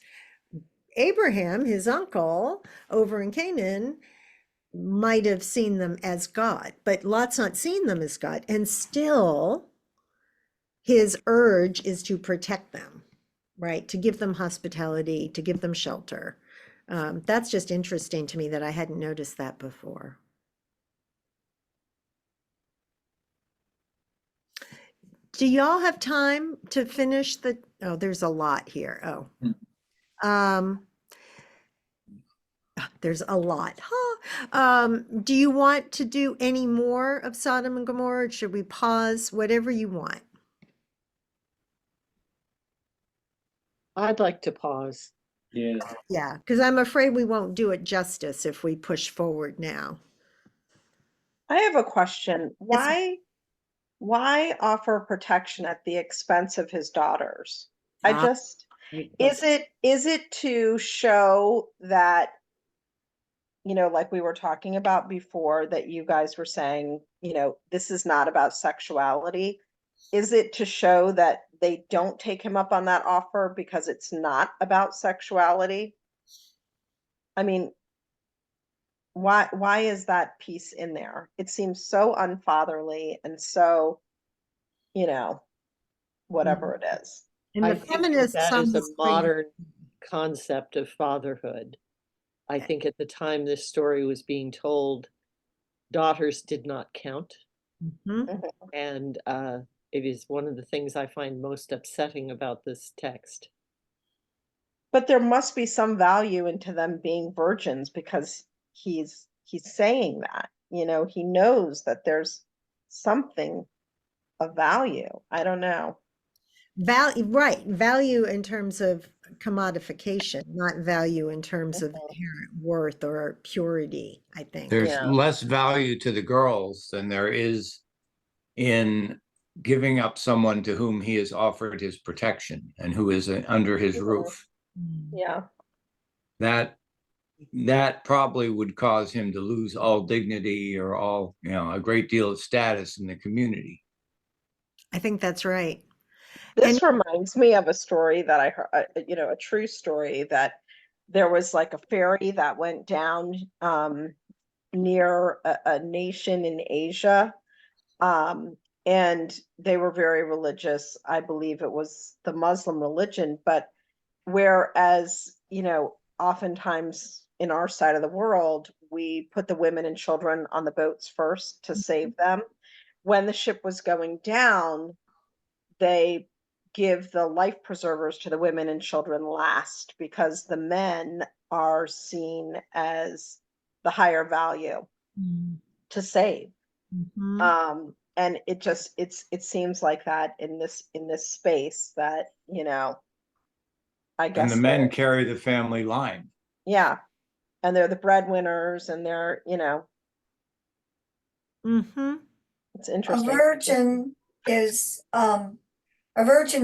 Abraham, his uncle over in Canaan, might have seen them as God, but Lot's not seeing them as God. And still, his urge is to protect them, right? To give them hospitality, to give them shelter. That's just interesting to me that I hadn't noticed that before. Do y'all have time to finish oh, there's a lot here. There's a lot. Do you want to do any more of Sodom and Gomorrah? Or should we pause? Whatever you want. I'd like to pause. Yeah. Yeah, because I'm afraid we won't do it justice if we push forward now. I have a question. Why offer protection at the expense of his daughters? Ah, Is it to show that, like we were talking about before, that you guys were saying, this is not about sexuality? Is it to show that they don't take him up on that offer because it's not about sexuality? I mean, why is that piece in there? It seems so unfatherly and so, whatever it is. And I the think that feminists that on is the a screen. modern concept of fatherhood. I think at the time this story was being told, daughters did not count. Mhm. And it is one of the things I find most upsetting about this text. But there must be some value into them being virgins because he's saying that, he knows that there's something of value. I don't know. Value, right, value in terms of commodification, not value in terms of Mhm. inherent worth or purity, I think. There's Yeah. less value to the girls than there is in giving up someone to whom he has offered his protection and who is under his Mhm. roof. Yeah. That probably would cause him to lose all dignity or all, a great deal of status in the community. I think that's right. This reminds me of a story that I heard, a true story, that there was like a ferry that went down near a nation in Asia. And they were very religious. I believe it was the Muslim religion, but whereas, oftentimes in our side of the world, we put the women and children on the boats first to save them. When the ship was going down, they give the life preservers to the women and children last, because the men are seen as the higher value to save. And it seems like that in this space, that I And the guess men carry the family line. yeah, and they're the breadwinners, and they're Mm-hmm. it's A interesting. virgin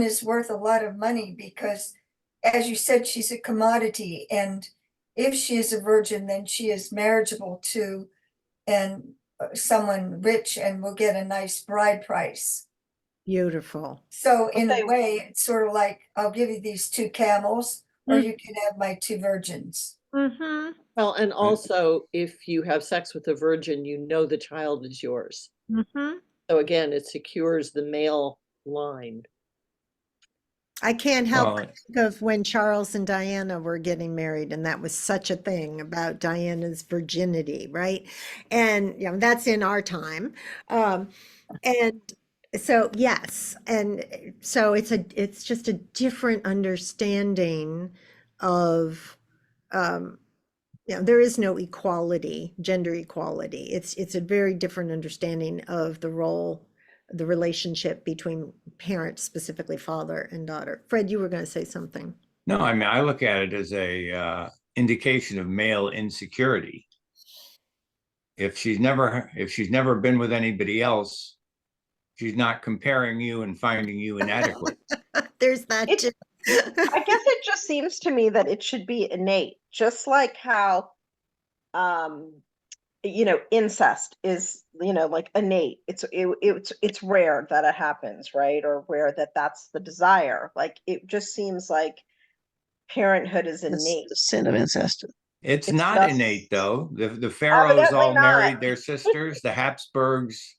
is worth a lot of money because, as you said, she's a commodity, and if she is a virgin, then she is marriageable to and someone rich and will get a nice bride price. Beautiful. So in Okay. a way, it's sort of like, I'll give you these 2 camels, or you can have my 2 virgins. Mm-hmm. Well, and also if you have sex with a virgin, the child is yours. Mm-hmm. So again, it secures the male line. I can't help Well, but think of when Charles and Diana were getting married, and that was such a thing about Diana's virginity, right? And that's in our time. And so yes, and so it's just a different understanding of there is no equality, gender equality. It's a very different understanding of the role, the relationship between parents, specifically father and daughter. Fred, you were going to say something. no, I mean, I look at it as a indication of male insecurity. If she's never been with anybody else, she's not comparing you and finding you inadequate. There's that It- too. I guess it just seems to me that it should be innate, just like how incest is, like innate. It's rare that it happens, right? Or rare that that's the desire. Like, it just seems like parenthood is It's innate. the sin of incest. It's It's not just- innate, though. The pharaohs Evidently all not. married their sisters. The Habsburgs,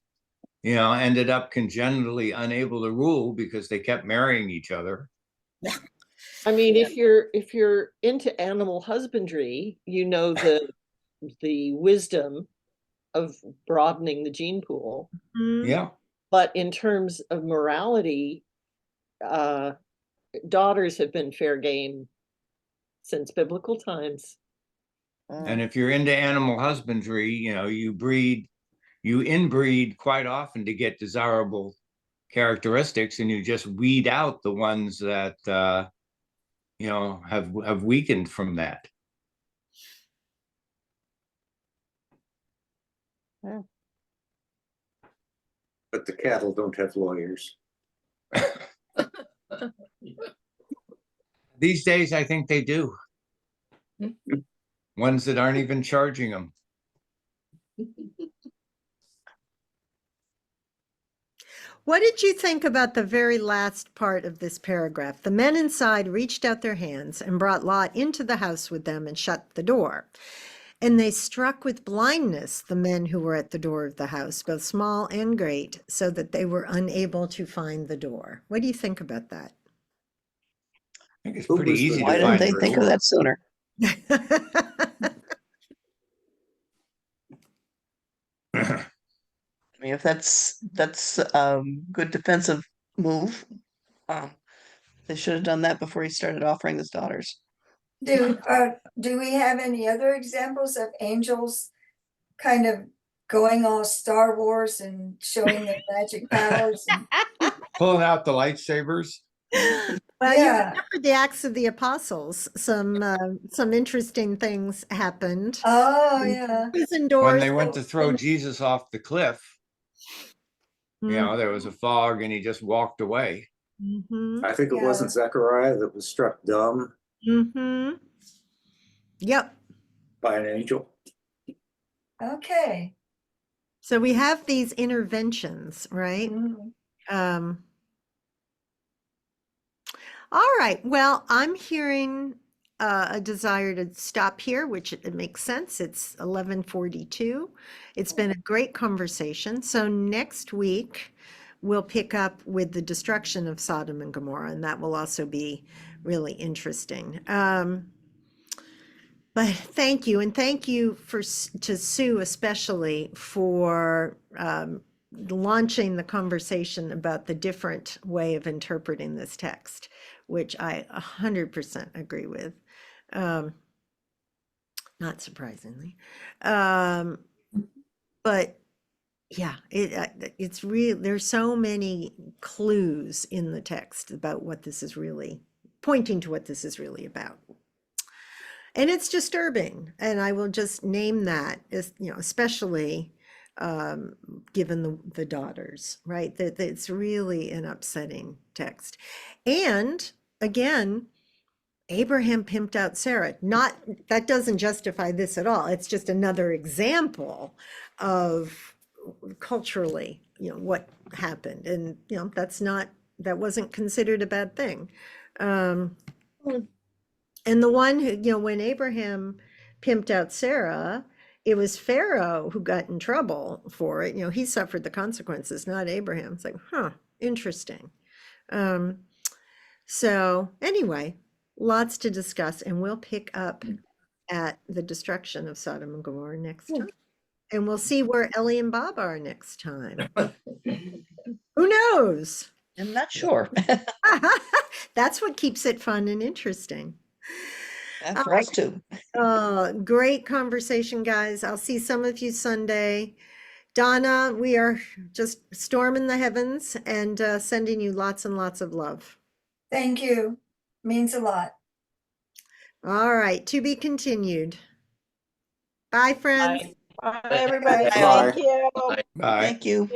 ended up congenitally unable to rule because they kept marrying each other. I mean, Yeah. if you're into animal husbandry, the wisdom of broadening the gene pool. Mhm. Yeah. But in terms of morality, daughters have been fair game since biblical times. And if you're into animal husbandry, you inbreed quite often to get desirable characteristics, and you just weed out the ones that have weakened from that. But the cattle don't have lawyers. These days, I think they do. Ones that aren't even charging them. What did you think about the very last part of this paragraph? The men inside reached out their hands and brought Lot into the house with them and shut the door. And they struck with blindness the men who were at the door of the house, both small and great, so that they were unable to find the door. What do you think about that? I think it's Who pretty was the- easy Why to didn't find they the think door. of that sooner? I mean, if that's good defensive move, they should have done that before he started offering his daughters. Do we have any other examples of angels kind of going all Star Wars and showing their magic powers. And, Pulling out the lightsabers. Well, you Yeah. remember the Acts of the Apostles. Some interesting things happened. oh, yeah. Prison When doors. they went to throw Jesus off the cliff, Mhm. there was a fog and he just walked away. Mhm. I think it Yeah. wasn't Zechariah that was struck dumb Mhm. Yep. by an angel. Okay. So we have these interventions, right? Mhm. All right. Well, I'm hearing a desire to stop here, which it makes sense. It's 11:42. It's been a great conversation. So next week we'll pick up with the destruction of Sodom and Gomorrah, and that will also be really interesting. But thank you, and thank you to Sue especially for launching the conversation about the different way of interpreting this text, which I 100% agree with, not surprisingly. But yeah, it's real. There's so many clues in the text about what this is really pointing to, what this is really about. And it's disturbing, and I will just name that as, especially given the daughters, right? That it's really an upsetting text. And again, Abraham pimped out Sarah. Not that doesn't justify this at all. It's just another example of culturally, what happened. And that wasn't considered a bad thing. And the one who, when Abraham pimped out Sarah, it was Pharaoh who got in trouble for it. He suffered the consequences, not Abraham. It's like, interesting. So anyway, lots to discuss, and we'll pick up at the destruction of Sodom and Gomorrah next time. And we'll see where Ellie and Bob are next time. Who knows? I'm not sure. That's what keeps it fun and interesting. And for us too. Great conversation, guys. I'll see some of you Sunday. Donna, we are just storming the heavens and sending you lots and lots of love. Thank you. Means a lot. All right, to be continued. Bye, friends. Bye, everybody. Bye. Thank you. Bye. Thank you.